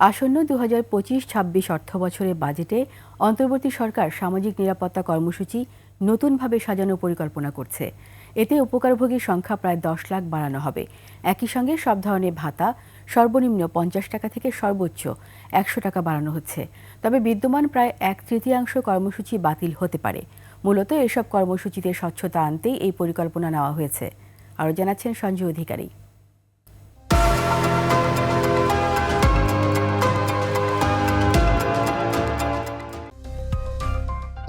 আসন্ন ২০২৫-২৬ অর্থবছরের বাজেটে অন্তর্বর্তী সরকার সামাজিক নিরাপত্তা কর্মসূচি নতুনভাবে সাজানোর পরিকল্পনা করছে। এতে উপকারভোগীর সংখ্যা প্রায় ১০ লাখ বাড়ানো হবে। একই সঙ্গে সব ধরনের ভাতা সর্বনিম্ন ৫০ টাকা থেকে সর্বোচ্চ ১০০ টাকা বাড়ানো হচ্ছে। তবে বিদ্যমান প্রায় ১/৩ কর্মসূচি বাতিল হতে পারে। মূলত এসব কর্মসূচিতে স্বচ্ছতা আনতেই এই পরিকল্পনা নেওয়া হয়েছে। আরও জানাচ্ছেন সঞ্জয় অধিকারী।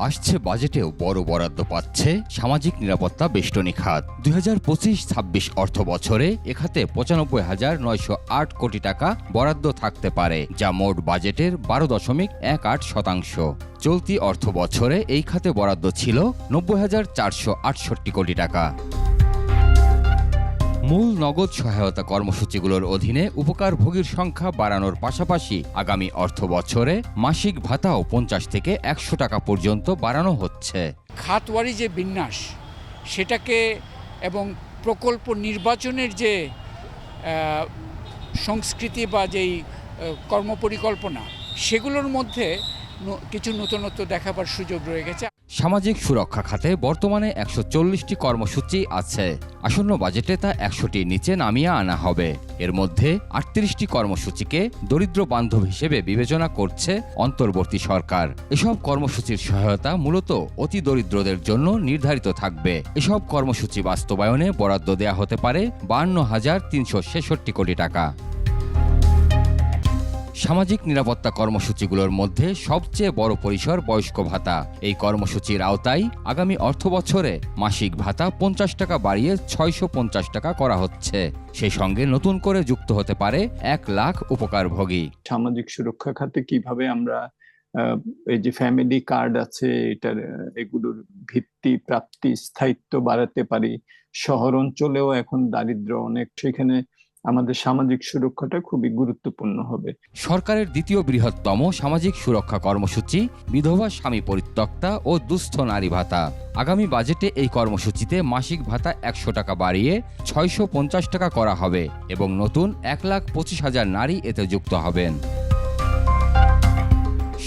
আসছে বাজেটেও বড় বরাদ্দ পাচ্ছে সামাজিক নিরাপত্তা বেষ্টনী খাত। ২০২৫-২৬ অর্থ বছরে এ খাতে ৯৫,৯০৮ কোটি টাকা বরাদ্দ থাকতে পারে, যা মোট বাজেটের ১২.18%। চলতি অর্থ বছরে এই খাতে বরাদ্দ ছিল ৯০,৪৬৮ কোটি টাকা। মূল নগদ সহায়তা কর্মসূচিগুলোর অধীনে উপকারভোগীর সংখ্যা বাড়ানোর পাশাপাশি আগামী অর্থ বছরে মাসিক ভাতাও ৫০ থেকে ১০০ টাকা পর্যন্ত বাড়ানো হচ্ছে। খাতওয়ারি যে বিন্যাস সেটাকে এবং প্রকল্প নির্বাচনের যে সংস্কৃতি বা যেই কর্মপরিকল্পনা সেগুলোর মধ্যে কিছু নতুনত্ব দেখাবার সুযোগ রয়ে গেছে। সামাজিক সুরক্ষা খাতে বর্তমানে ১৪০টি কর্মসূচি আছে। আসন্ন বাজেটে তা ১০০টির নিচে নামিয়ে আনা হবে। এর মধ্যে ৩৮টি কর্মসূচিকে দরিদ্র বান্ধব হিসেবে বিবেচনা করছে অন্তর্বর্তী সরকার। এসব কর্মসূচির সহায়তা মূলত অতি দরিদ্রদের জন্য নির্ধারিত থাকবে। এসব কর্মসূচি বাস্তবায়নে বরাদ্দ দেয়া হতে পারে ৫২,৩৬৬ কোটি টাকা। সামাজিক নিরাপত্তা কর্মসূচিগুলোর মধ্যে সবচেয়ে বড় পরিসর বয়স্ক ভাতা। এই কর্মসূচির আওতায় আগামী অর্থবছরে মাসিক ভাতা ৫০ টাকা বাড়িয়ে ৬৫০ টাকা করা হচ্ছে। সেই সঙ্গে নতুন করে যুক্ত হতে পারে ১ লাখ উপকারভোগী। সামাজিক সুরক্ষা খাতে কিভাবে আমরা এই যে ফ্যামিলি কার্ড আছে এগুলোর ভিত্তি প্রাপ্তি স্থায়িত্ব বাড়াতে পারি। শহর অঞ্চলেও এখন দারিদ্র্য অনেক, সেখানে আমাদের সামাজিক সুরক্ষাটা খুবই গুরুত্বপূর্ণ হবে। সরকারের দ্বিতীয় বৃহত্তম সামাজিক সুরক্ষা কর্মসূচি বিধবা স্বামী পরিত্যক্তা ও দুস্থ নারী ভাতা। আগামী বাজেটে এই কর্মসূচিতে মাসিক ভাতা ১০০ টাকা বাড়িয়ে ৬৫০ টাকা করা হবে এবং নতুন ১,২৫,০০০ নারী এতে যুক্ত হবেন।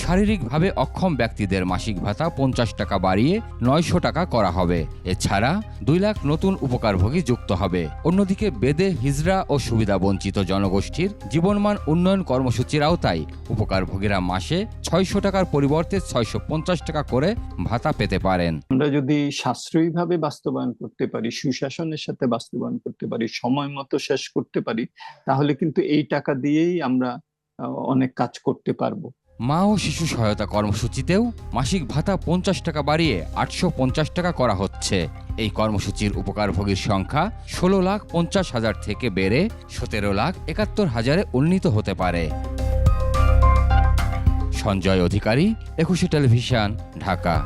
শারীরিকভাবে অক্ষম ব্যক্তিদের মাসিক ভাতা ৫০ টাকা বাড়িয়ে ৯০০ টাকা করা হবে। এছাড়া ২ লাখ নতুন উপকারভোগী যুক্ত হবে। অন্যদিকে বেদে হিজড়া ও সুবিধা বঞ্চিত জনগোষ্ঠীর জীবনমান উন্নয়ন কর্মসূচির আওতায় উপকারভোগীরা মাসে ৬০০ টাকার পরিবর্তে ৬৫০ টাকা করে ভাতা পেতে পারেন। আমরা যদি সাশ্রয়ীভাবে বাস্তবায়ন করতে পারি, সুশাসনের সাথে বাস্তবায়ন করতে পারি, সময় মতো শেষ করতে পারি, তাহলে কিন্তু এই টাকা দিয়েই আমরা অনেক কাজ করতে পারবো। মা ও শিশু সহায়তা কর্মসূচিতেও মাসিক ভাতা ৫০ টাকা বাড়িয়ে ৮৫০ টাকা করা হচ্ছে। এই কর্মসূচির উপকারভোগীর সংখ্যা ১৬,৫০,০০০ থেকে বেড়ে ১৭,৭১,০০০-এ উন্নীত হতে পারে। সঞ্জয় অধিকারী, একুশে টেলিভিশন, ঢাকা।